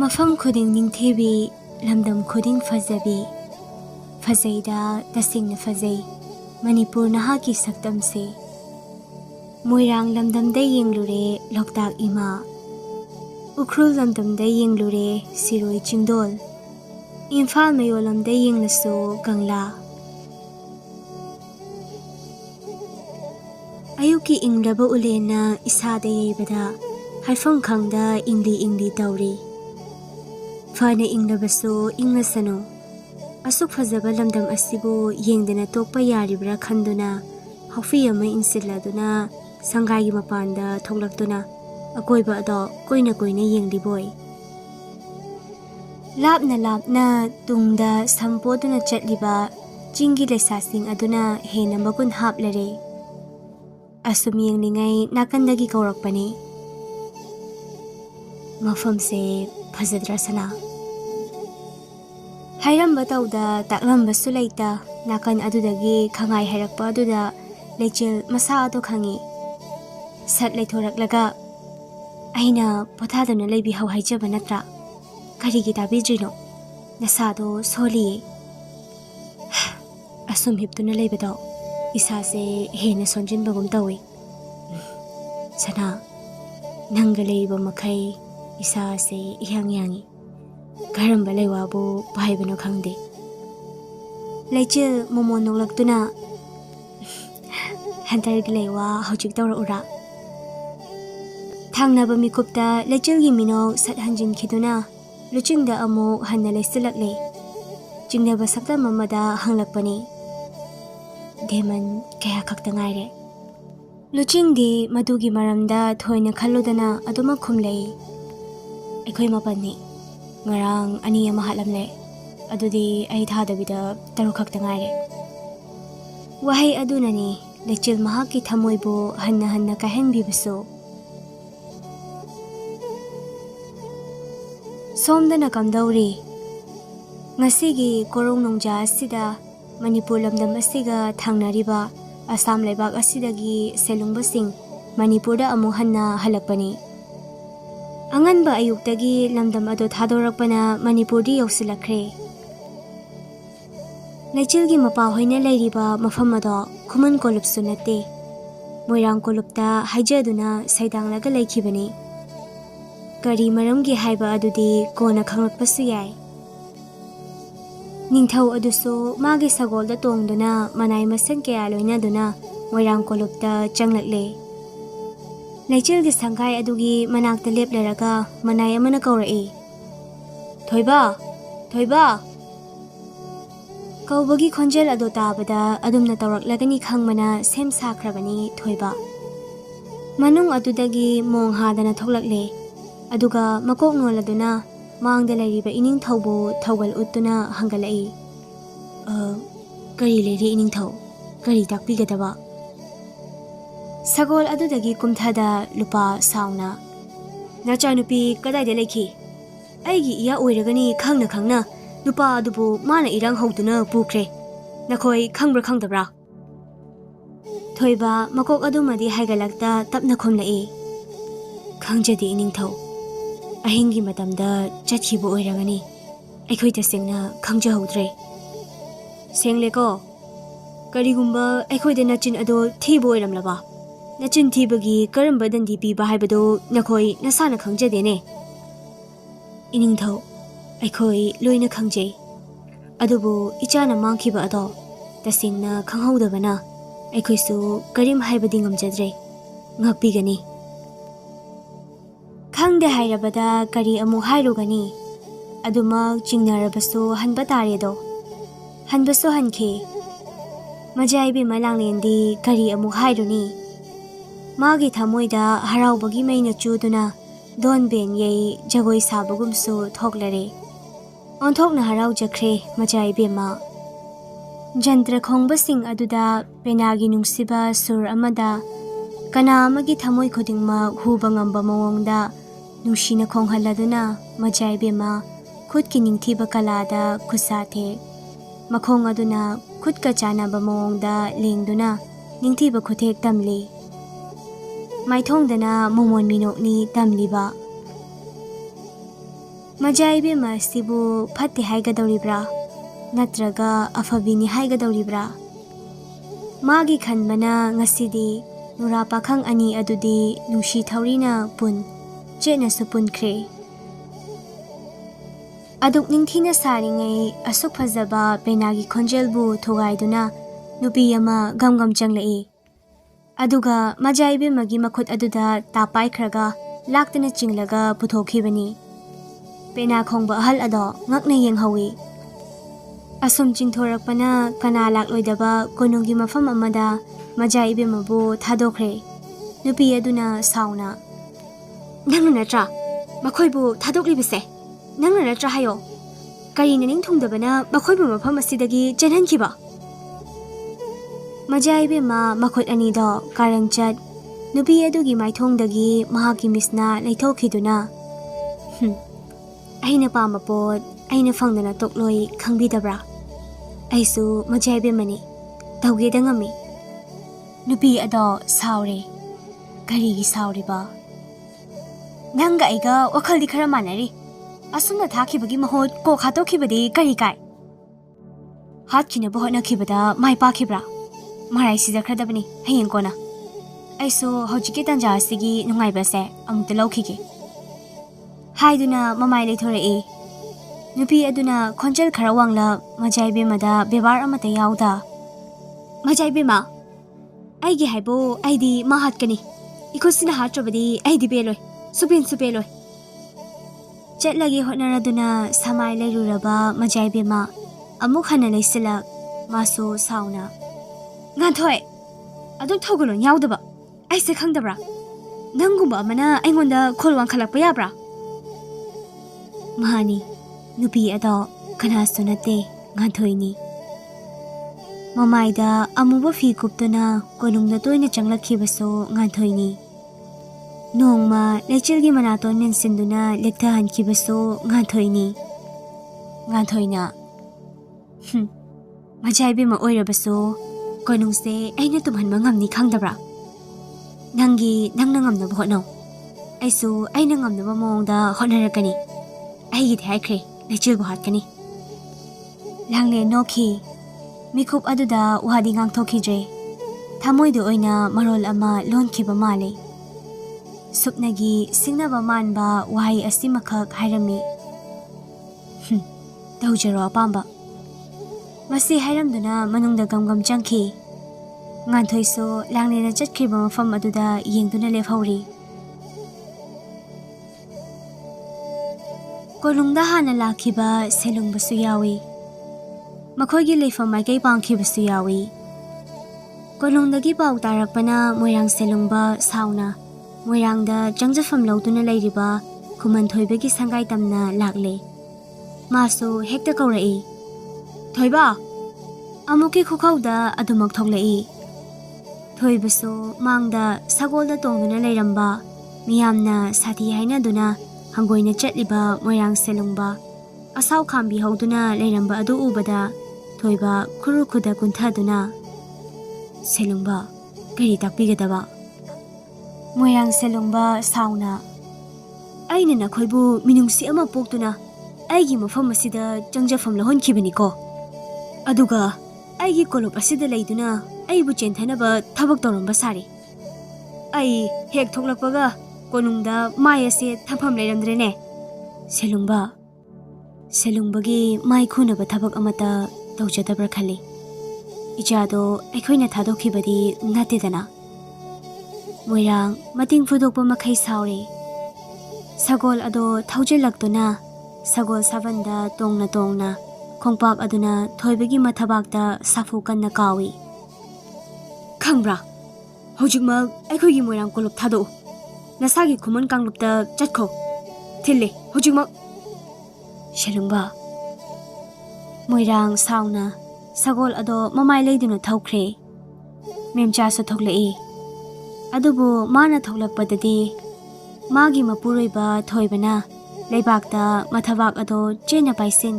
मफम खुदिंग निंगथेबी लमदम खुदिंग फजबी फजैदा तसिंगना फजै मणिपुर नहाकी सक्तम से मोइरांग लमदमदे येंगलुरे लोकताक इमा उख्रुल लमदमदे येंगलुरे सिरोय चिंगदोल इम्फाल मयोलमदे येंगलसो गंगला अयुकी इंग्रबा उलेना इसादे येबदा हाइफम खंगदा इंगली तौरी फाने इंग्रबसो इंगलसनो असुक फजबा लमदम असिबो येंगदना तोकपा यारिब्रा खंदुना हौफी अमा इंसिल्लादुना संगाई मपानदा थोलक्तुना अकोइबा अदो कोइना कोइना येंगलिबोय लापना तुंगदा संपोदुना चटलिबा चिंगी लेसासिंग अदुना हेना मगुन हापलरे असुम येंगलिंगाई नाकंदगी कौरकपने मफम से फजद्रसना हाइरंबा तौदा ताकलंबसु लैता नाकन अदुदगी खंगाई हैरकपा अदुदा लेचेल मसा अदो खंगी सट लेथोरकलगा अहिना पोथादुना लेबि हौ हाइजबा नत्रा करिगी ताबिद्रिनो नसादो सोलिए असुम हिप्तुना लेबदो इसासे हेना सोंजिनबगुम तौई सना नंगा लेबा मखै इसासे इयांगी घरंबा लेवाबो भाइबनो खंगदे लेचेल मोमो नोलक्तुना हंतरगी लेवा हौजिक तौर उरा थांगनाबा मिकुप्ता लेचेलगी मिनो सट हंजिन खिदुना लुचिंगदा अमो हन्ना लेसलकले चिंगनाबा सक्ता ममदा हंगलकपनी देमन कया खक्ता ngaire लुचिंगदी मदुगी मरमदा थोइना खल्लुदना अदुमा खुमलै एखोइ मपन्नी ngarang ani ama halamle adudi ai thadabida taru khakta ngaire wahai adunani lechil mahaki thamoibo hanna kahenbi biso somdana kamdauri ngasigi korong nongja asida manipur lamdam asiga thangnariba asam lebak asidagi selungbasing manipurda amu hanna halakpani अंगनबा अयुक्तगी लमदम अदो थादोरकपना मणिपुरदी यौसिलखरे लेचिलगी मपा होइना लेरिबा मफम अदो खुमन कोलुपसु नते मोइरांग कोलुपता हाइजदुना सैदांगलगा लेखिबनी करी मरमगी हाइबा अदुदी कोना खंगलकपसु याय निंथौ अदुसो मागे सगोलदा तोंगदुना मनाई मसन कया लोइनादुना मोइरांग कोलुपता चंगलकले लेचेल के संगाई अदुगी मनाक्ता लेपलरगा मनाई अमना कौरई थोइबा कौबगी खोंजेल अदो ताबदा अदुमना तौरकलगनी खंगमना सेम साख्रबनी थोइबा मनुंग अदुदगी मोंग हादना थोलकले अदुगा मकोक नोलदुना मांगदा लैरिबा इनिंग थौबो थौगल उत्तुना हंगलई करी लेरि इनिंग थौ करी ताकपिगदबा सगोल अदुदगी कुमथादा लुपा साउना नचानुपी कदाइदे लेखि आइगी इया ओइरगनी खंगना लुपा अदुबु माना इरंग हौदुना पुख्रे नखोइ खंग्ब्रा खंगदब्रा थोइबा मकोक अदुमदी हाइगलक्ता तपना खुमलई खंगजदि इनिंगथौ अहिंगी मतमदा चटखिबो ओइरगनी अखोइ तसेंगना खंगजहौद्रे सेंगलेको करिगुम्बा अखोइदे नचिन अदो थीबो ओइरमलबा नचिन थीबगी करंबा दंदी पीबा हाइबदो नखोइ नसाना खंगजदेने इनिंगथौ अखोइ लोइना खंगजे अदुबो इचाना मांखिबा अदो तसेंगना खंगहौदबना अखोइसु करिम हाइबदि ngamjadre ngakpigani खंगदे हाइरबदा करी अमु हाइरुगनी अदुमा चिंगनारबसु हनबा तारेदो हनबसु हनखे मजाइबे मलांगलेंदी करी अमु हाइरुनी मागी थमोइदा हराउबगी मैना चुदुना दोन बेन ये जगोई साबगुमसु थोकलरे ओंथोकना हराउ जख्रे मजाइबे मा जंत्र खोंगबसिंग अदुदा पेनागी नुंगसिबा सुर अमदा कना अमगी थमोइ खुदिंगमा हुबा ngamba मवंगदा नुंशिना खोंगहल्लादुना मजाइबे मा खुदकी निंगथिबा कलादा खुसाथे मखोंग अदुना खुदका चानाबा मवंगदा लेंगदुना निंगथिबा खुथेक तमले माइथोंगदना मोमोन मिनोकनी तमलिबा ꯃꯖꯥꯏꯕꯦꯝꯃ ꯑꯁꯤꯕꯨ ꯐꯠꯇꯦ ꯍꯥꯏꯒꯗꯧꯔꯤꯕ꯭ꯔꯥ ꯅꯠꯇ꯭ꯔꯒ ꯑꯐꯕꯤꯅꯤ ꯍꯥꯏꯒꯗꯧꯔꯤꯕ꯭ꯔꯥ? ꯃꯥꯒꯤ ꯈꯟꯕꯅ ꯉꯁꯤꯗꯤ ꯅꯨꯔꯥ ꯄꯥꯈꯪ ꯑꯅꯤ ꯑꯗꯨꯗꯤ ꯅꯨꯡꯁꯤ ꯊꯧꯔꯤꯅ ꯆꯦꯠꯅꯁꯨ ꯄꯨꯟꯈ꯭ꯔꯦ꯫ ꯑꯗꯨꯛ ꯅꯤꯡꯊꯤꯅ ꯁꯥꯔꯤꯉꯩ ꯑꯁꯨꯛ ꯐꯖꯕ ꯄꯦꯅꯥꯒꯤ ꯈꯣꯟꯖꯦꯜꯕꯨ ꯊꯨꯒꯥꯏꯗꯨꯅ ꯅꯨꯄꯤ ꯑꯃ ꯒꯝꯒꯝ ꯆꯪꯂꯛꯏ꯫ ꯑꯗꯨꯒ ꯃꯖꯥꯏꯕꯦꯝꯃꯒꯤ ꯃꯈꯨꯠ ꯑꯗꯨꯗ ꯇꯥꯞꯄꯥꯏꯈ꯭ꯔꯒ ꯂꯥꯛꯇꯅ ꯆꯤꯡꯂꯒ ꯄꯨꯊꯣꯛꯈꯤꯕꯅꯤ꯫ ꯄꯦꯅꯥ ꯈꯣꯡꯕ ꯑꯍꯜ ꯑꯗꯣ ꯉꯛꯅ ꯌꯦꯡꯍꯧꯏ꯫ ꯑꯁꯨꯝ ꯆꯤꯡꯊꯣꯔꯛꯄꯅ ꯀꯅꯥ ꯂꯥꯛꯂꯣꯏꯗꯕ ꯀꯣꯅꯨꯡꯒꯤ ꯃꯐꯝ ꯑꯃꯗ ꯃꯖꯥꯏꯕꯦꯝꯃꯕꯨ ꯊꯥꯗꯣꯛꯈ꯭ꯔꯦ꯫ ꯅꯨꯄꯤ ꯑꯗꯨꯅ ꯁꯥꯎꯅ "ꯅꯪꯅ ꯅꯠꯇ꯭ꯔꯥ ꯃꯈꯣꯏꯕꯨ ꯊꯥꯗꯣꯛꯂꯤꯕꯁꯦ? ꯅꯪꯅ ꯅꯠꯇ꯭ꯔꯥ ꯍꯥꯏꯌꯣ? ꯀꯔꯤꯅ ꯅꯤꯡꯊꯨꯡꯗꯕꯅ ꯃꯈꯣꯏꯕꯨ ꯃꯐꯝ ꯑꯁꯤꯗꯒꯤ ꯆꯦꯟꯍꯟꯈꯤꯕ?" ꯃꯖꯥꯏꯕꯦꯝꯃ ꯃꯈꯨꯠ ꯑꯅꯤꯗꯣ ꯀꯥꯔꯟꯆꯠ ꯅꯨꯄꯤ ꯑꯗꯨꯒꯤ ꯃꯥꯏꯊꯣꯡꯗꯒꯤ ꯃꯍꯥꯛꯀꯤ ꯃꯤꯁꯅ ꯂꯩꯊꯣꯛꯈꯤꯗꯨꯅ "ꯑꯩꯅ ꯄꯥꯝꯕ ꯄꯣꯠ ꯑꯩꯅ ꯐꯪꯗꯅ ꯇꯣꯛꯂꯣꯏ ꯈꯪꯕꯤꯗꯕ꯭ꯔꯥ? ꯑꯩꯁꯨ ꯃꯖꯥꯏꯕꯦꯝꯃꯅꯤ, ꯇꯧꯒꯦꯗ ꯉꯝꯃꯤ." ꯅꯨꯄꯤ ꯑꯗꯣ ꯁꯥꯎꯔꯦ꯫ ꯀꯔꯤꯒꯤ ꯁꯥꯎꯔꯤꯕ? "ꯅꯪꯒ ꯑꯩꯒ ꯋꯥꯈꯜꯗꯤ ꯈꯔ ꯃꯥꯟꯅꯔꯤ. ꯑꯁꯨꯝꯅ ꯊꯥꯈꯤꯕꯒꯤ ꯃꯍꯨꯠ ꯀꯣꯛ ꯍꯥꯠꯇꯣꯛꯈꯤꯕꯗꯤ ꯀꯔꯤ ꯀꯥꯏ? ꯍꯥꯠꯈꯤꯅꯕ ꯍꯣꯠꯅꯈꯤꯕꯗ ꯃꯥꯏ ꯄꯥꯛꯈꯤꯕ꯭ꯔꯥ? ꯃꯔꯥꯏ ꯁꯤꯖꯈ꯭ꯔꯗꯕꯅꯤ ꯍꯌꯦꯡ ꯀꯣꯟꯅ. ꯑꯩꯁꯨ ꯍꯧꯖꯤꯛꯀꯤ ꯇꯥꯟꯖꯥ ꯑꯁꯤꯒꯤ ꯅꯨꯡꯉꯥꯏꯕꯁꯦ ꯑꯃꯨꯛꯇ ꯂꯧꯈꯤꯒꯦ." ꯍꯥꯏꯗꯨꯅ ꯃꯃꯥꯏ ꯂꯩꯊꯣꯔꯛꯏ꯫ ꯅꯨꯄꯤ ꯑꯗꯨꯅ ꯈꯣꯟꯖꯦꯜ ꯈꯔ ꯋꯥꯡꯂꯞ ꯃꯖꯥꯏꯕꯦꯝꯃꯗ ꯕꯦꯕꯥꯔ ꯑꯃꯠꯇ ꯌꯥꯎꯗ "ꯃꯖꯥꯏꯕꯦꯝꯃ, ꯑꯩꯒꯤ ꯍꯥꯏꯕꯨ ꯑꯩꯗꯤ ꯃꯥ ꯍꯥꯠꯀꯅꯤ. ꯏꯈꯨꯠꯁꯤꯅ ꯍꯥꯠꯇ꯭ꯔꯕꯗꯤ ꯑꯩꯗꯤ ꯄꯦꯜꯂꯣꯏ, ꯁꯨꯄꯦꯟꯁꯨ ꯄꯦꯜꯂꯣꯏ." ꯆꯠꯂꯒꯦ ꯍꯣꯠꯅꯔꯗꯨꯅ ꯁꯃꯥꯏ ꯂꯩꯔꯨꯔꯕ ꯃꯖꯥꯏꯕꯦꯝꯃ ꯑꯃꯨꯛ ꯍꯟꯅ ꯂꯩꯁꯤꯜꯂꯛ ꯃꯥꯁꯨ ꯁꯥꯎꯅ "ꯉꯥꯟꯊꯣꯏ, ꯑꯗꯨꯛ ꯊꯧꯒꯜꯂꯣꯟ ꯌꯥꯎꯗꯕ ꯑꯩꯁꯦ ꯈꯪꯗꯕ꯭ꯔꯥ? ꯅꯪꯒꯨꯝꯕ ꯑꯃꯅ ꯑꯩꯉꯣꯟꯗ ꯈꯣꯜ ꯋꯥꯡꯈꯠꯂꯛꯄ ꯌꯥꯕ꯭ꯔꯥ?" ꯃꯍꯥꯅꯤ, ꯅꯨꯄꯤ ꯑꯗꯣ ꯀꯅꯥꯁꯨ ꯅꯠꯇꯦ, ꯉꯥꯟꯊꯣꯏꯅꯤ꯫ ꯃꯃꯥꯏꯗ ꯑꯃꯨꯕ ꯐꯤ ꯀꯨꯞꯇꯨꯅ ꯀꯣꯅꯨꯡꯗ ꯇꯣꯏꯅ ꯆꯪꯂꯛꯈꯤꯕꯁꯨ ꯉꯥꯟꯊꯣꯏꯅꯤ꯫ ꯅꯣꯡꯃ ꯂꯩꯆꯤꯜꯒꯤ ꯃꯅꯥꯇꯣꯟ ꯃꯦꯟꯁꯤꯟꯗꯨꯅ ꯂꯦꯛꯊꯍꯟꯈꯤꯕꯁꯨ ꯉꯥꯟꯊꯣꯏꯅꯤ꯫ ꯉꯥꯟꯊꯣꯏꯅ "ꯃꯖꯥꯏꯕꯦꯝꯃ ꯑꯣꯏꯔꯕꯁꯨ ꯀꯣꯅꯨꯡꯁꯦ ꯑꯩꯅ ꯇꯨꯝꯍꯟꯕ ꯉꯝꯅꯤ ꯈꯪꯗꯕ꯭ꯔꯥ? ꯅꯪꯅ ꯉꯝꯅꯕ ꯍꯣꯠꯅꯧ. ꯑꯩꯁꯨ ꯑꯩꯅ ꯉꯝꯅꯕ ꯃꯑꯣꯡꯗ ꯍꯣꯠꯅꯔꯛꯀꯅꯤ. ꯑꯩꯒꯤꯗꯤ ꯍꯥꯏꯈ꯭ꯔꯦ, ꯂꯩꯆꯤꯜꯕꯨ ꯍꯥꯠꯀꯅꯤ." ꯂꯥꯡꯂꯦꯟ ꯅꯣꯛꯈꯤ꯫ ꯃꯤꯀꯨꯞ ꯑꯗꯨꯗ ꯋꯥꯗꯤ ꯉꯥꯡꯊꯣꯛꯈꯤꯗ꯭ꯔꯦ꯫ ꯊꯃꯣꯏꯗ ꯑꯣꯏꯅ ꯃꯔꯣꯜ ꯑꯃ ꯂꯣꯟꯈꯤꯕ ꯃꯥꯜꯂꯤ꯫ ꯁꯨꯞꯅꯒꯤ ꯁꯤꯡꯅꯕ ꯃꯥꯟꯕ ꯋꯥꯍꯩ ꯑꯁꯤꯃꯈꯛ ꯍꯥꯏꯔꯝꯃꯤ, "ꯇꯧꯖꯔꯣ ꯑꯄꯥꯝꯕ." ꯃꯁꯤ ꯍꯥꯏꯔꯝꯗꯨꯅ ꯃꯅꯨꯡꯗ ꯒꯝꯒꯝ ꯆꯪꯈꯤ꯫ ꯉꯥꯟꯊꯣꯏꯁꯨ ꯂꯥꯡꯂꯦꯟꯅ ꯆꯠꯈ꯭ꯔꯤꯕ ꯃꯐꯝ ꯑꯗꯨꯗ ꯌꯦꯡꯗꯨꯅ ꯂꯦꯞꯍꯧꯔꯤ꯫ ꯀꯣꯅꯨꯡꯗ ꯍꯥꯟꯅ ꯂꯥꯛꯈꯤꯕ ꯁꯦꯂꯨꯡꯕꯁꯨ ꯌꯥꯎꯏ꯫ ꯃꯈꯣꯏꯒꯤ ꯂꯩꯐꯝ ꯃꯥꯏꯀꯩ ꯄꯥꯡꯈꯤꯕꯁꯨ ꯌꯥꯎꯏ꯫ ꯀꯣꯅꯨꯡꯗꯒꯤ ꯄꯥꯎ ꯇꯥꯔꯛꯄꯅ ꯃꯣꯏꯔꯥꯡ ꯁꯦꯂꯨꯡꯕ ꯁꯥꯎꯅ ꯃꯣꯏꯔꯥꯡꯗ ꯆꯪꯖꯐꯝ ꯂꯧꯗꯨꯅ ꯂꯩꯔꯤꯕ ꯈꯨꯃꯟ ꯊꯣꯏꯕꯒꯤ ꯁꯪꯒꯥꯏ ꯇꯝꯅ ꯂꯥꯛꯂꯦ꯫ ꯃꯥꯁꯨ ꯍꯦꯛꯇ ꯀꯧꯔꯛꯏ, "ꯊꯣꯏꯕ!" ꯑꯃꯨꯛꯀꯤ ꯈꯨꯈꯧꯗ ꯑꯗꯨꯃꯛ ꯊꯣꯛꯂꯛꯏ꯫ ꯊꯣꯏꯕꯁꯨ ꯃꯥꯡꯗ ꯁꯒꯣꯜꯗ ꯇꯣꯡꯗꯨꯅ ꯂꯩꯔꯝꯕ ꯃꯤꯌꯥꯝꯅ ꯁꯥꯊꯤ ꯍꯥꯏꯅꯗꯨꯅ ꯍꯪꯒꯣꯏꯅ ꯆꯠꯂꯤꯕ ꯃꯣꯏꯔꯥꯡ ꯁꯦꯂꯨꯡꯕ ꯑꯁꯥꯎ ꯈꯥꯝꯕꯤ ꯍꯧꯗꯨꯅ ꯂꯩꯔꯝꯕ ꯑꯗꯨ ꯎꯕꯗ ꯊꯣꯏꯕ ꯈꯨꯔꯨ ꯈꯨꯗ ꯀꯨꯟꯊꯗꯨꯅ "ꯁꯦꯂꯨꯡꯕ, ꯀꯔꯤ ꯇꯥꯛꯄꯤꯒꯗꯕ?" ꯃꯣꯏꯔꯥꯡ ꯁꯦꯂꯨꯡꯕ ꯁꯥꯎꯅ "ꯑꯩꯅ ꯅꯈꯣꯏꯕꯨ ꯃꯤꯅꯨꯡꯁꯤ ꯑꯃ ꯄꯣꯛꯇꯨꯅ ꯑꯩꯒꯤ ꯃꯐꯝ ꯑꯁꯤꯗ ꯆꯪꯖꯐꯝ ꯂꯧꯍꯟꯈꯤꯕꯅꯤꯀꯣ꯫ ꯑꯗꯨꯒ ꯑꯩꯒꯤ ꯀꯣꯂꯨꯞ ꯑꯁꯤꯗ ꯂꯩꯗꯨꯅ ꯑꯩꯕꯨ ꯆꯦꯟꯊꯅꯕ ꯊꯕꯛ ꯇꯧꯔꯝꯕ ꯁꯥꯔꯤ. ꯑꯩ ꯍꯦꯛ ꯊꯣꯛꯂꯛꯄꯒ ꯀꯣꯅꯨꯡꯗ ꯃꯥꯏ ꯑꯁꯦ ꯊꯝꯐꯝ ꯂꯩꯔꯝꯗ꯭ꯔꯦꯅꯦ." ꯁꯦꯂꯨꯡꯕꯒꯤ ꯃꯥꯏ ꯈꯨꯅꯕ ꯊꯕꯛ ꯑꯃꯠꯇ ꯇꯧꯖꯗꯕ꯭ꯔꯥ ꯈꯜꯂꯤ. ꯏꯆꯥꯗꯣ ꯑꯩꯈꯣꯏꯅ ꯊꯥꯗꯣꯛꯈꯤꯕꯗꯤ ꯅꯠꯇꯦꯗꯅ." ꯃꯣꯏꯔꯥꯡ ꯃꯇꯤꯡ ꯐꯨꯗꯣꯛꯄ ꯃꯈꯩ ꯁꯥꯎꯔꯤ꯫ ꯁꯒꯣꯜ ꯑꯗꯣ ꯊꯧꯖꯤꯜꯂꯛꯇꯨꯅ ꯁꯒꯣꯜ ꯁꯥꯕꯟꯗ ꯇꯣꯡꯅ ꯇꯣꯡꯅ ꯈꯣꯡꯄꯥꯛ ꯑꯗꯨꯅ ꯊꯣꯏꯕꯒꯤ ꯃꯊꯕꯥꯛꯇ ꯁꯥꯐꯨ ꯀꯟꯅ ꯀꯥꯎꯏ꯫ "ꯈꯪꯕ꯭ꯔꯥ, ꯍꯧꯖꯤꯛꯃꯛ ꯑꯩꯈꯣꯏꯒꯤ ꯃꯣꯏꯔꯥꯡ ꯀꯣꯂꯨꯞ ꯊꯥꯗꯣꯛꯎ. ꯅꯁꯥꯒꯤ ꯈꯨꯃꯟ ꯀꯥꯡꯂꯨꯞꯇ ꯆꯠꯈꯣ. ꯊꯤꯜꯂꯦ ꯍꯧꯖꯤꯛꯃꯛ." "ꯁꯦꯂꯨꯡꯕ!" ꯃꯣꯏꯔꯥꯡ ꯁꯥꯎꯅ ꯁꯒꯣꯜ ꯑꯗꯣ ꯃꯃꯥꯏ ꯂꯩꯗꯨꯅ ꯊꯧꯈ꯭ꯔꯦ꯫ ꯃꯦꯝꯆꯥꯁꯨ ꯊꯣꯛꯂꯛꯏ꯫ ꯑꯗꯨꯕꯨ ꯃꯥꯅ ꯊꯣꯛꯂꯛꯄꯗꯗꯤ ꯃꯥꯒꯤ ꯃꯄꯨꯔꯣꯏꯕ ꯊꯣꯏꯕꯅ ꯂꯩꯕꯥꯛꯇ ꯃꯊꯕꯥꯛ ꯑꯗꯣ ꯆꯦꯟꯅ ꯄꯥꯏꯁꯤꯟ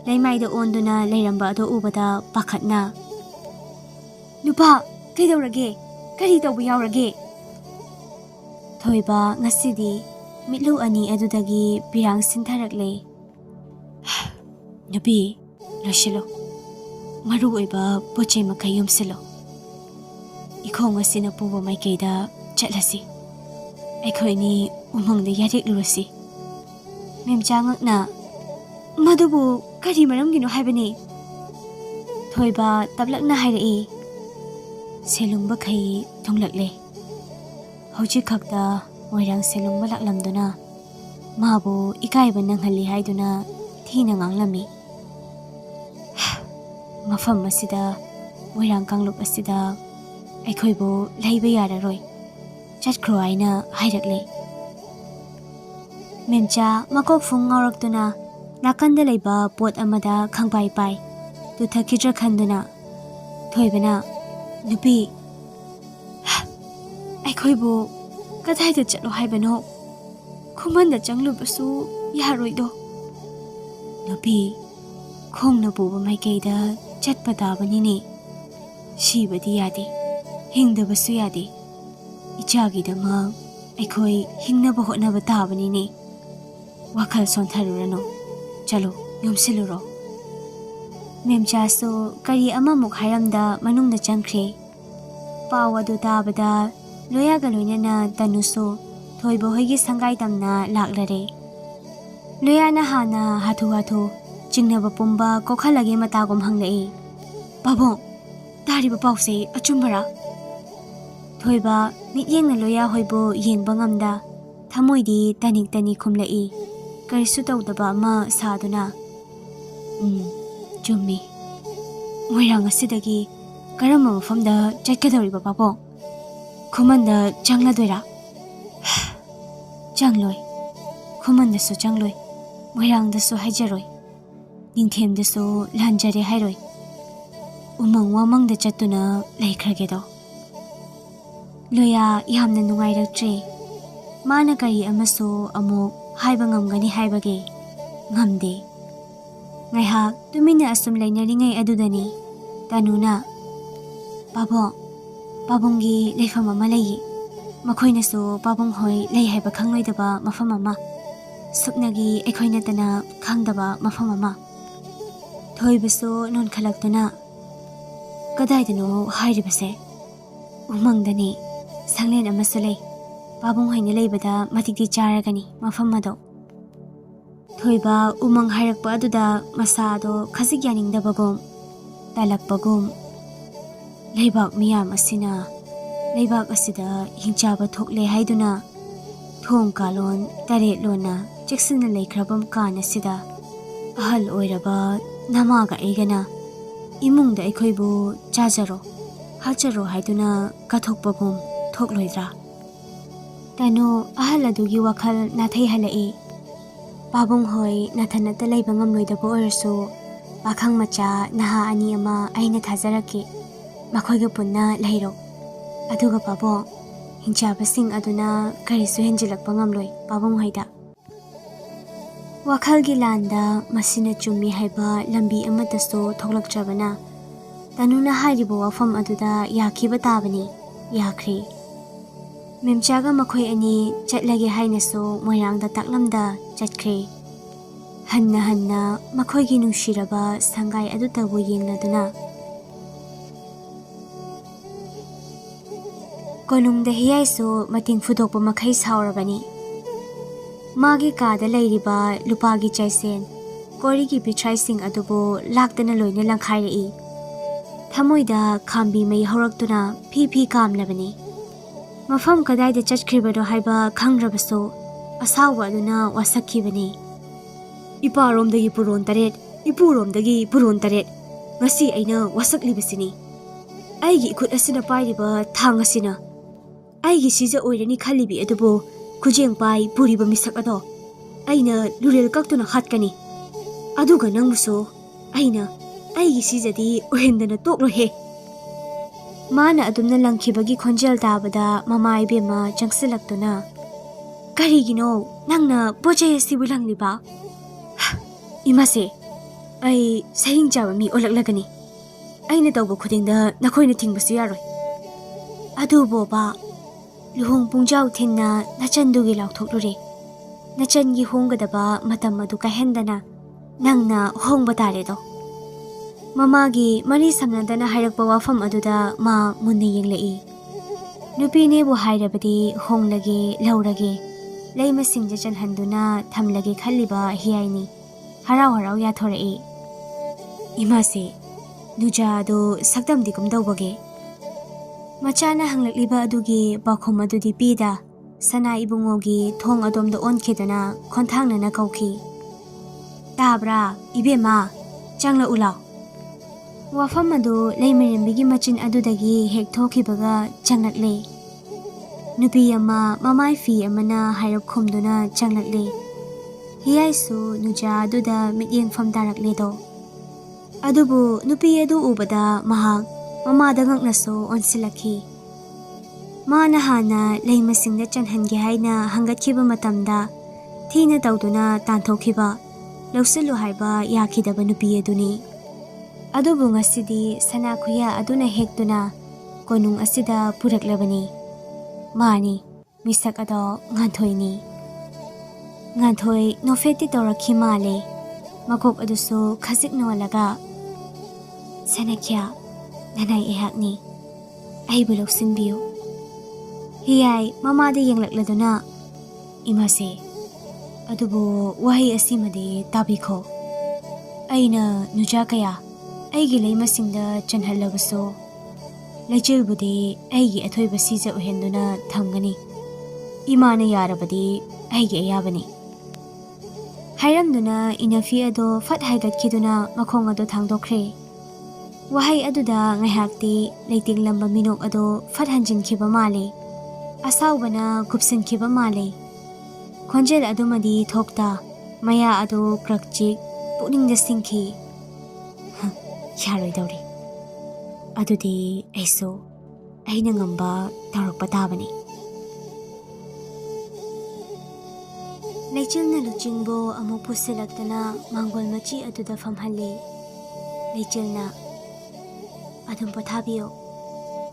ꯂꯩꯃꯥꯏꯗ ꯑꯣꯟꯗꯨꯅ ꯂꯩꯔꯝꯕ ꯑꯗꯣ ꯎꯕꯗ ꯄꯥꯈꯠꯅ "ꯅꯨꯄꯥ, ꯀꯩꯗꯧꯔꯒꯦ? ꯀꯔꯤ ꯇꯧꯕ ꯌꯥꯎꯔꯒꯦ?" ꯊꯣꯏꯕ ꯉꯁꯤꯗꯤ ꯃꯤꯠꯂꯨ ꯑꯅꯤ ꯑꯗꯨꯗꯒꯤ ꯄꯤꯔꯥꯡ ꯁꯤꯟꯊꯔꯛꯂꯦ꯫ Nupi, loisilo. Maru oiba pochai makai yumsilo. Ikhong asina puwa maikaida chatlasi. Aikhoi ni umangda yarik lurasi. Memcha ngakna madubu kari maramgino haibani. Thoiba tablakna hairai. Selungba khai thonglakle. Hojik khakta moirang selungba laklamduna. Mabu ikaiba nanghalli haiduna thina nganglami. Mafam asida moirang kanglup asida aikhoibu leiba yararoi. Chatkro aina hairakle. Memcha makok fung ngawraktuna nakanda leiba pot amada khangpai pai. Tu thakidra khanduna. Thoibana nupi. Aikhoibu kadhaida chatlo haibano. Khumanda changlubasu yaroido. Nupi khongna puba maikaida chatpa tabanini. Shibadi yadi. Hingdabasu yadi. Ichagidama aikhoi hingnaba hotnaba tabanini. Wakhal sontharurano. Chalo yumsiluro. Memchasu kari amamuk hairamda manungda changkhre. Paw adu tabada loyaga loinana tanusu thoibo hoigi sangai tamna laklare. Loyana hana hathu chingnaba pumba kokhalage matagum hanglai. Babong tariba pause achumbara. Thoiba mityengna loya hoibo yengba ngamda thamoidi tanik khumlai. Karisu tawdaba ama saduna. Chummi. Moirang asidagi karamba mafamda chatkadoriba babong. Khumanda changladoira. Changloi. Khumandasu changloi. Moirangdasu haijaroi. Ningthemdasu lanjare hairoi. Umang wamangda chattuna laikhragedo. Loya yamna nungairaktre. Mana kari amasu amuk haiba ngamgani haibage. Ngamde. Ngaihak tumina asum lainaringai adudani. Tanuna. Babonggi leifam ama lei. Makhoinasu babong hoi lei haiba khangloidaba mafam ama. Suknagi aikhoina tana khangdaba mafam ama. Thoibasu non khalaktuna. Kadaidano hairibase. Umangdani sanglen amasu lei. Babong hoina leibada matikdi charagani mafam mado. Thoiba umang hairakpa aduda masado khazig yaningdabagum talakpagum. Leibak miyam asina leibak asida hingchaba thokle haiduna thong kalon taret lona cheksina leikrabam kana sida ahal oiraba namaga egana imungda aikhoibu chajaro hacharo haiduna kathokpagum thokloidra tano ahal adugi wakhal nathai halai babong hoi nathanata leiba ngamloidaba oirasu pakhang macha naha ani ama aina thajaraki makhoiga punna leiro aduga babong hingchabasing aduna karisu henjilakpa ngamloi babong hoida wakhalgi landa masina chummi haiba lambi amatasu thoklakchabana tanuna hairibo wafam aduda yakhiba tabani yakhri memchaga makhoi ani chatlage hainasu moirangda taklamda chatkhre hanna makhoigi nungshiraba sangai adutabu yengladuna Konungda hiyaisu mating fudokpa makhai saurabani. Magi kada leiriba lupagi chaisen korigi bitraising adubo laktana loina langkhairai. Thamoida khambi mai horaktuna phi kamlabani. Mafam kadaida chachkribado haiba khangrabasu asawa aduna wasakhibani. Iparomdagi puron taret ipuromdagi puron taret ngasi aina wasaklibasini. Aigi ikhut asina pairiba thang asina Aigi siza oirani khalibi adubo khujeng pai puriba misak ado aina lurel kaktuna hatkani aduga nangmuso aina aigi sizadi ohendana toklo he mana adumna langkhibagi khonjel tabada mamai bema changsilaktuna karigino nangna pochai sibu langliba imase ai sahing jawa mi olaklagani aina tawba khudingda nakhoina thingbasu yaroi adubo ba Luhong pungjau thinna nachandugi lauthok lure nachangi honggadaba matam adu kahendana Nangna hongba taredo. Mamagi mari samnadana hairakpa wafam aduda ma munna yenglei. Nupine bu hairabadi honglage laurage. Leima singja chanhanduna thamlage khalliba hiyaini. Harau harau yathorei. Imase nuja do sakdam dikum dawbage. Machana hanglakliba adugi bakhom adudi pida. Sana ibungogi thong adomda onkhedana khonthangna na kauki. Tabra ibema changla ulaw. Wafam adu leimirembigi machin adudagi hek thokibaga changlakle. Nupi ama mamai fi amana hairap khomduna changlakle. Hiyaisu nuja aduda mityeng fam darakle do. Adubu nupi adu ubada mahak mamada ngaknaso onsilaki. Mana hana leimasingda chanhange haina hangatkiba matamda thina tawduna tanthokiba lawsilu haiba yakidaba nupi aduni. Adubu ngasidi sana khuya aduna hektuna konung asida puraklabani. Mani misak ado nganthoini. Nganthoi nofeti tawrakhi male makok aduso khasik nolaga. Sanakya nanay ehakni aibu lawsinbiyo. Hiyay mamada yenglakladuna. Imase adubu wahi asimadi tabikho. Aina nuja kaya aigi leimasingda chanhalabaso lechilbudi aigi athoiba sija uhenduna thamgani. Imana yarabadi aigi ayabani. Hairamduna inafi ado fat haigatkiduna makhong ado thangdokre. Wahai aduda ngaihakti leiting lamba minok ado fat hanjinkhiba male. Asawbana gupsinkhiba male. Khonjel adumadi thokta maya ado krakchik pukningda singki. Yaroi dawri. Adudi aiso aina ngamba tawrakpa tabani. Leichilna luchingbo amuk pusilaktana manggol machi aduda famhalli. Leichilna adum pathabiyo.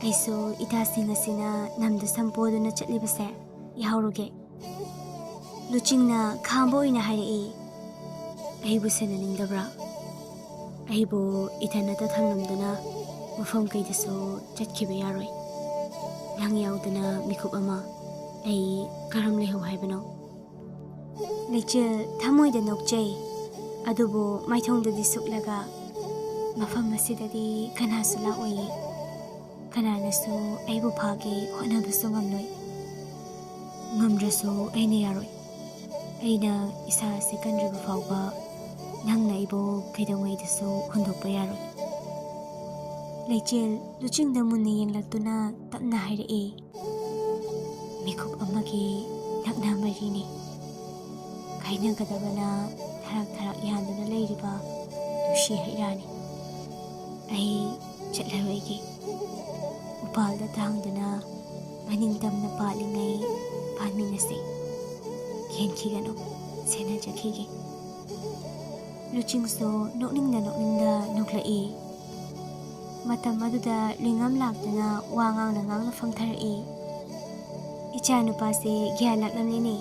Aiso itasing asina namda sampoduna chatlibase yahauruge. Luchingna khambo ina hairei. Aibu senaningdabra. Aibu itanata thamnamduna mafam kaidaso chatkiba yaroi. Nang yaudana mikuk ama ai karam leho haibano. Leichil thamoida nokjay adubu maithongdadi suklaga mafam asidadi kanasu laoyi. Kananasu aibu phage honabasu ngamloi. Ngamdrasu aina yaroi. Aina isa se kanriba fawba nangna ibo kaidawaidasu khondokpa yaroi. Leichil luchingda munna yenglakduna tapna hairei. Mikuk amagi nakna marini. Kainagadabana tharak yanduna leiriba nushi hairani. Ai chetlaroigi. Upalda tangduna maningdamna palingay panminase. Kenkigano sena jakhigi. Luchingso nokningda noklai. Matam aduda lingam lakduna wangang nangang famtharai. Ichanupa se gyalaklamlini.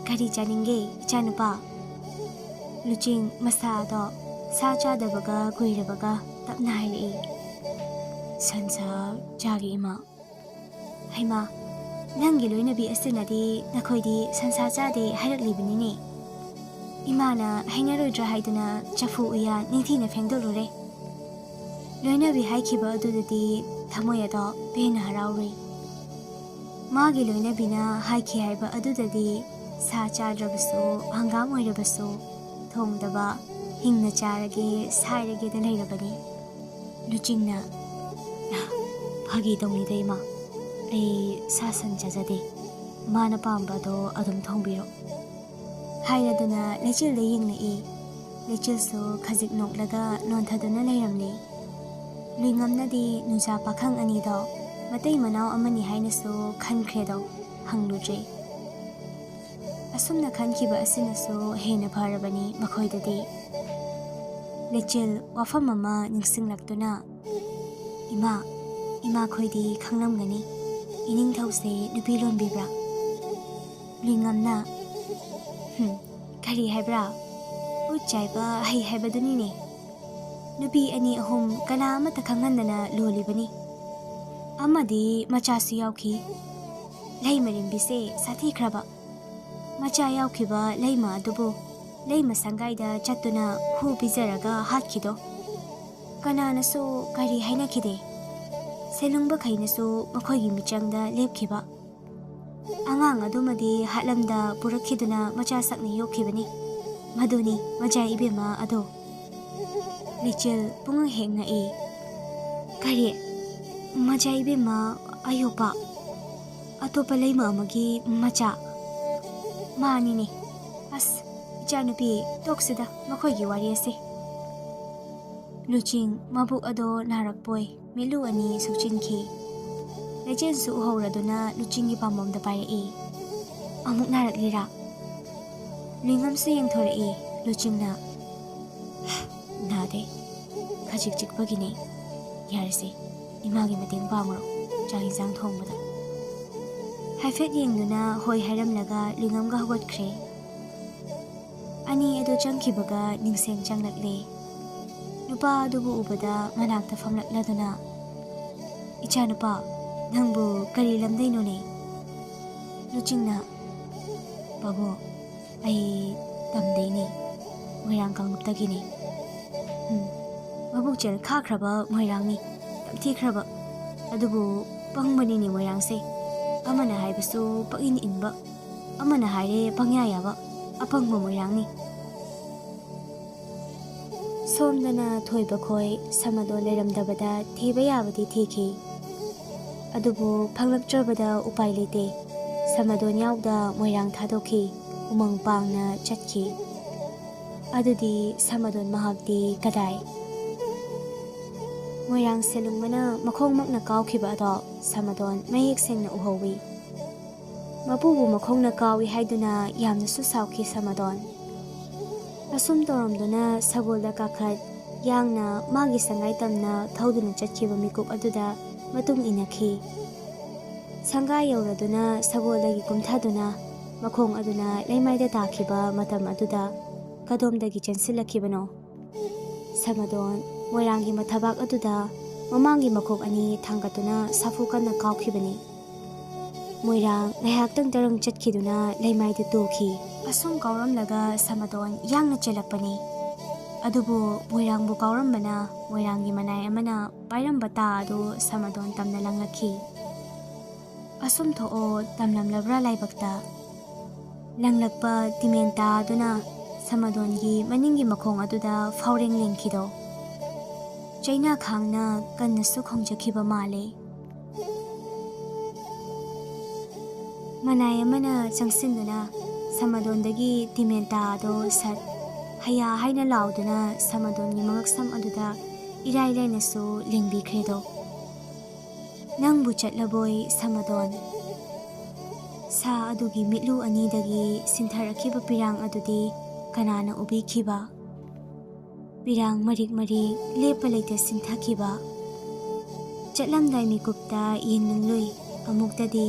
Kari janinge ichanupa. Luching masa ado sa chadabaga kuirabaga tapna hairei. Sansa jagi ima. Haima nangi loinabi asinadi nakhoidi sansa jade hairaklibanini. Imana hainaroidra haiduna chafu uya ningthina phengdolure. Loinabi haikiba adudadi thamoyado pena harauri. Magi loinabina haiki haiba adudadi sa chadrabaso hangam oirabaso thongdaba hingna charage sairage da leirabani. Luchingna Phagi dongni deima. Ai sasan jajade. Mana pambado adum thongbiro. Hairaduna lechil de yingna e. Lechil so khazik noklaga nonthaduna leiramni. Lingamnadi nuja pakhang ani do. Matay manaw amani haina so khankredo hangludre. Asumna khankiba asina so hena pharabani makhoidadi. Lechil wafam ama ningsinglakduna. Ima khoidi khanglamgani. Ining thause nupi lonbibra. Lingamna. Kari haibra. ꯆꯥꯏꯕ ꯍꯩ ꯍꯥꯏꯕꯗꯨꯅꯤꯅꯦ ꯅꯨꯄꯤ ꯑꯅꯤ ꯑꯍꯨꯝ ꯀꯅꯥ ꯑꯃꯠꯇ ꯈꯪꯍꯟꯗꯅ ꯂꯣꯜꯂꯤꯕꯅꯤ ꯑꯃꯗꯤ ꯃꯆꯥꯁꯨ ꯌꯥꯎꯈꯤ ꯂꯩ ꯃꯔꯤꯝꯕꯤꯁꯦ ꯁꯥꯊꯤꯈ꯭ꯔꯕ ꯃꯆꯥ ꯌꯥꯎꯈꯤꯕ ꯂꯩꯃ ꯑꯗꯨꯕꯨ ꯂꯩꯃ ꯁꯪꯒꯥꯏꯗ ꯆꯠꯇꯨꯅ ꯍꯨ ꯄꯤꯖꯔꯒ ꯍꯥꯠꯈꯤꯗꯣ ꯀꯅꯥꯅꯁꯨ ꯀꯔꯤ ꯍꯥꯏꯅꯈꯤꯗꯦ ꯁꯦꯂꯨꯡꯕꯈꯩꯅꯁꯨ ꯃꯈꯣꯏꯒꯤ ꯃꯤꯆꯪꯗ ꯂꯦꯞꯈꯤꯕ ꯑꯉꯥꯡ ꯑꯗꯨꯃꯗꯤ ꯍꯥꯠꯂꯝꯗ ꯄꯨꯔꯛꯈꯤꯗꯨꯅ ꯃꯆꯥ ꯁꯛꯅ ꯌꯣꯛꯈꯤꯕꯅꯤ ꯃꯗꯨꯅꯤ ꯃꯆꯥ ꯏꯕꯦꯝꯃ ꯑꯗꯣ ꯂꯩꯆꯤꯜ ꯄꯨꯡꯉꯛ ꯍꯦꯛ ꯉꯛꯏ ꯀꯔꯤ ꯃꯆꯥ ꯏꯕꯦꯝꯃ ꯑꯌꯣꯛꯄ ꯑꯇꯣꯞꯄ ꯂꯩꯃ ꯑꯃꯒꯤ ꯃꯆꯥ ꯃꯥꯅꯤꯅꯦ ꯑꯁ ꯏꯆꯥꯅꯨꯄꯤ ꯇꯣꯛꯁꯤꯗ ꯃꯈꯣꯏꯒꯤ ꯋꯥꯔꯤ ꯑꯁꯤ ꯂꯨꯆꯤꯡ ꯃꯕꯨꯛ ꯑꯗꯣ ꯅꯥꯔꯛꯄꯣꯏ ꯃꯤꯠꯂꯨ ꯑꯅꯤ ꯁꯨꯞꯆꯤꯟꯈꯤ ꯂꯩꯆꯤꯜꯁꯨ ꯎꯍꯧꯔꯗꯨꯅ ꯂꯨꯆꯤꯡꯒꯤ ꯄꯥꯝꯕꯣꯝꯗ ꯄꯥꯏꯔꯛꯏ ꯑꯃꯨꯛ ꯅꯥꯔꯛꯂꯤꯔꯥ ꯂꯤꯡꯉꯝꯁꯨ ꯌꯦꯡꯊꯣꯔꯛꯏ ꯂꯨꯆꯤꯡꯅ ꯅꯥꯗꯦ ꯈꯖꯤꯛ ꯆꯤꯛꯄꯒꯤꯅꯦ ꯌꯥꯔꯁꯦ ꯏꯃꯥꯒꯤ ꯃꯇꯦꯡ ꯄꯥꯡꯉꯨꯔꯣ ꯆꯥꯛ ꯏꯟꯁꯥꯡ ꯊꯣꯡꯕꯗ ꯍꯥꯏꯐꯦꯠ ꯌꯦꯡꯗꯨꯅ ꯍꯣꯏ ꯍꯥꯏꯔꯝꯂꯒ ꯂꯤꯡꯉꯝꯒ ꯍꯧꯒꯠꯈ꯭ꯔꯦ ꯑꯅꯤ ꯑꯗꯨ ꯆꯪꯈꯤꯕꯒ ꯅꯤꯡꯁꯦꯡ ꯆꯪꯂꯛꯂꯦ ꯅꯨꯄꯥ ꯑꯗꯨꯕꯨ ꯎꯕꯗ ꯃꯅꯥꯛꯇ ꯐꯝꯂꯛꯂꯗꯨꯅ ꯏꯆꯥꯅꯨꯄꯥ ꯅꯪꯕꯨ ꯀꯔꯤ ꯂꯝꯗꯩꯅꯣꯅꯦ ꯂꯨꯆꯤꯡꯅ ꯕꯕꯣ ꯑꯩ ꯇꯝꯗꯩꯅꯦ ꯃꯣꯏꯔꯥꯡ ꯀꯥꯡꯂꯨꯞꯇꯒꯤꯅꯦ ꯃꯕꯨꯛꯆꯦꯜ ꯈꯥꯈ꯭ꯔꯕ ꯃꯣꯏꯔꯥꯡꯅꯤ ꯇꯝꯊꯤꯈ꯭ꯔꯕ ꯑꯗꯨꯕꯨ ꯄꯪꯕꯅꯤꯅꯦ ꯃꯣꯏꯔꯥꯡꯁꯦ ꯑꯃꯅ ꯍꯥꯏꯕꯁꯨ ꯄꯪꯏꯟ ꯏꯟꯕ ꯑꯃꯅ ꯍꯥꯏꯔꯦ ꯄꯪꯌꯥ ꯌꯥꯕ ꯑꯄꯪꯕ ꯃꯣꯏꯔꯥꯡꯅꯤ ꯁꯣꯝꯗꯅ ꯊꯣꯏꯕ ꯈꯣꯏ ꯁꯃꯗꯣꯟ ꯂꯩꯔꯝꯗꯕꯗ ꯊꯤꯕ ꯌꯥꯕꯗꯤ ꯊꯤꯈꯤ ꯑꯗꯨꯕꯨ ꯐꯪꯂꯛꯇ꯭ꯔꯕꯗ ꯎꯄꯥꯏ ꯂꯩꯇꯦ ꯁꯃꯗꯣꯟ ꯌꯥꯎꯗ ꯃꯣꯏꯔꯥꯡ ꯊꯥꯗꯣꯛꯈꯤ ꯎꯃꯪ ꯄꯥꯡꯅ ꯆꯠꯈꯤ ꯑꯗꯨꯗꯤ ꯁꯃꯗꯣꯟ ꯃꯍꯥꯛꯇꯤ ꯀꯗꯥꯏ ꯃꯣꯏꯔꯥꯡ ꯁꯦꯂꯨꯡꯕꯅ ꯃꯈꯣꯡꯃꯛꯅ ꯀꯥꯎꯈꯤꯕ ꯑꯗꯣ ꯁꯃꯗꯣꯟ ꯃꯌꯦꯛ ꯁꯦꯡꯅ ꯎꯍꯧꯋꯤ ꯃꯄꯨꯕꯨ ꯃꯈꯣꯡꯅ ꯀꯥꯎꯏ ꯍꯥꯏꯗꯨꯅ ꯌꯥꯝꯅꯁꯨ ꯁꯥꯎꯈꯤ ꯁꯃꯗꯣꯟ ꯑꯁꯨꯝ ꯇꯧꯔꯝꯗꯨꯅ ꯁꯒꯣꯜꯗ ꯀꯥꯈꯠ ꯌꯥꯡꯅ ꯃꯥꯒꯤ ꯁꯪꯒꯥꯏ ꯇꯝꯅ ꯊꯧꯗꯨꯅ ꯆꯠꯈꯤꯕ ꯃꯤꯀꯨꯞ ꯑꯗꯨꯗ ꯃꯇꯨꯡ ꯏꯟꯅꯈꯤ ꯁꯪꯒꯥꯏ ꯌꯧꯔꯗꯨꯅ ꯁꯒꯣꯜꯗꯒꯤ ꯀꯨꯝꯊꯗꯨꯅ ꯃꯈꯣꯡ ꯑꯗꯨꯅ ꯂꯩꯃꯥꯏꯗ ꯇꯥꯈꯤꯕ ꯃꯇꯝ ꯑꯗꯨꯗ ꯀꯗꯣꯝꯗꯒꯤ ꯆꯦꯟꯁꯤꯜꯂꯛꯈꯤꯕꯅꯣ ꯁꯃꯗꯣꯟ ꯃꯣꯏꯔꯥꯡꯒꯤ ꯃꯊꯕꯥꯛ ꯑꯗꯨꯗ ꯃꯃꯥꯡꯒꯤ ꯃꯈꯣꯛ ꯑꯅꯤ ꯊꯥꯡꯒꯠꯇꯨꯅ ꯁꯥꯐꯨ ꯀꯟꯅ ꯀꯥꯎꯈꯤꯕꯅꯤ ꯃꯣꯏꯔꯥꯡ ꯉꯥꯏꯍꯥꯛꯇꯪ ꯇꯔꯪ ꯆꯠꯈꯤꯗꯨꯅ ꯂꯩꯃꯥꯏꯗ ꯇꯨꯈꯤ ꯑꯁꯨꯝ ꯀꯥꯎꯔꯝꯂꯒ ꯁꯃꯗꯣꯟ ꯌꯥꯡꯅ ꯆꯦꯜꯂꯛꯄꯅꯤ ꯑꯗꯨꯕꯨ ꯃꯣꯏꯔꯥꯡꯕꯨ ꯀꯥꯎꯔꯝꯕꯅ ꯃꯣꯏꯔꯥꯡꯒꯤ ꯃꯅꯥꯏ ꯑꯃꯅ ꯄꯥꯏꯔꯝꯕ ꯇꯥ ꯑꯗꯨ ꯁꯃꯗꯣꯟ ꯇꯝꯅ ꯂꯪꯂꯛꯈꯤ ꯑꯁꯨꯝ ꯊꯣꯛꯑꯣ ꯇꯝꯂꯝꯂꯕ꯭ꯔꯥ ꯂꯥꯏꯕꯛꯇ ꯂꯪꯂꯛꯄ ꯇꯤꯃꯦꯟ ꯇꯥ ꯑꯗꯨꯅ ꯁꯃꯗꯣꯟꯒꯤ ꯃꯅꯤꯡꯒꯤ ꯃꯈꯣꯡ ꯑꯗꯨꯗ ꯐꯥꯎꯔꯦꯡ ꯂꯦꯡꯈꯤꯗꯣ ꯆꯩꯅꯥ ꯈꯥꯡꯅ ꯀꯟꯅꯁꯨ ꯈꯣꯡꯖꯈꯤꯕ ꯃꯥꯜꯂꯦ ꯃꯅꯥꯏ ꯑꯃꯅ ꯆꯪꯁꯤꯟꯗꯨꯅ ꯁꯃꯗꯣꯟꯗꯒꯤ ꯇꯤꯃꯦꯟ ꯇꯥ ꯑꯗꯣ ꯁꯠ ꯍꯌꯥ ꯍꯥꯏꯅ ꯂꯥꯎꯗꯨꯅ ꯁꯃꯗꯣꯟꯒꯤ ꯃꯉꯛꯁꯝ ꯑꯗꯨꯗ ꯏꯔꯥꯏ ꯂꯥꯏꯅꯁꯨ ꯂꯦꯡꯕꯤꯈ꯭ꯔꯦꯗꯣ ꯅꯪꯕꯨ ꯆꯠꯂꯕꯣꯏ ꯁꯃꯗꯣꯟ ꯁꯥ ꯑꯗꯨꯒꯤ ꯃꯤꯠꯂꯨ ꯑꯅꯤꯗꯒꯤ ꯁꯤꯟꯊꯔꯛꯈꯤꯕ ꯄꯤꯔꯥꯡ ꯑꯗꯨꯗꯤ ꯀꯅꯥꯅ ꯎꯕꯤꯈꯤꯕ ꯄꯤꯔꯥꯡ ꯃꯔꯤꯛ ꯃꯔꯤꯛ ꯂꯦꯞꯄ ꯂꯩꯇ ꯁꯤꯟꯊꯈꯤꯕ ꯆꯠꯂꯝꯗꯥꯏ ꯃꯤꯀꯨꯞꯇ ꯌꯦꯡꯅꯤꯡꯂꯨꯏ ꯑꯃꯨꯛꯇꯗꯤ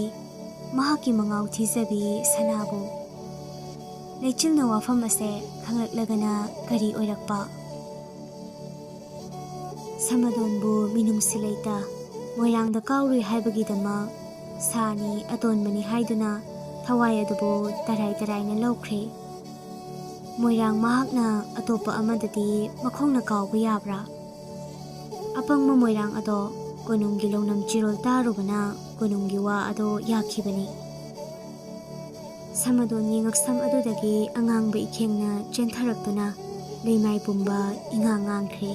ꯃꯍꯥꯛꯀꯤ ꯃꯉꯥꯎ ꯊꯤꯖꯕꯤ ꯁꯅꯥꯕꯨ ꯂꯩꯆꯤꯜꯅ ꯋꯥꯐꯝ ꯑꯁꯦ ꯈꯪꯂꯛꯂꯒꯅ ꯀꯔꯤ ꯑꯣꯏꯔꯛꯄ ꯁꯃꯗꯣꯟꯕꯨ ꯃꯤꯅꯨꯡꯁꯤ ꯂꯩꯇ ꯃꯣꯏꯔꯥꯡꯗ ꯀꯥꯎꯔꯨꯏ ꯍꯥꯏꯕꯒꯤꯗꯃꯛ ꯁꯥꯅꯤ ꯑꯇꯣꯟꯕꯅꯤ ꯍꯥꯏꯗꯨꯅ ꯊꯋꯥꯏ ꯑꯗꯨꯕꯨ ꯇꯔꯥꯏ ꯇꯔꯥꯏꯅ ꯂꯧꯈ꯭ꯔꯦ ꯃꯣꯏꯔꯥꯡ ꯃꯍꯥꯛꯅ ꯑꯇꯣꯞꯄ ꯑꯃꯗꯗꯤ ꯃꯈꯣꯡꯅ ꯀꯥꯎꯕ ꯌꯥꯕ꯭ꯔꯥ ꯑꯄꯪꯕ ꯃꯣꯏꯔꯥꯡ ꯑꯗꯣ ꯀꯣꯅꯨꯡꯒꯤ ꯂꯧꯅꯝ ꯆꯤꯔꯣꯜ ꯇꯥꯔꯨꯕꯅ ꯀꯣꯅꯨꯡꯒꯤ ꯋꯥ ꯑꯗꯣ ꯌꯥꯈꯤꯕꯅꯤ ꯁꯃꯗꯣꯟꯒꯤ ꯉꯛꯁꯝ ꯑꯗꯨꯗꯒꯤ ꯑꯉꯥꯡꯕ ꯏꯈꯦꯡꯅ ꯆꯦꯟꯊꯔꯛꯇꯨꯅ ꯂꯩꯃꯥꯏ ꯄꯨꯝꯕ ꯏꯉꯥꯡ ꯉꯥꯡꯈ꯭ꯔꯦ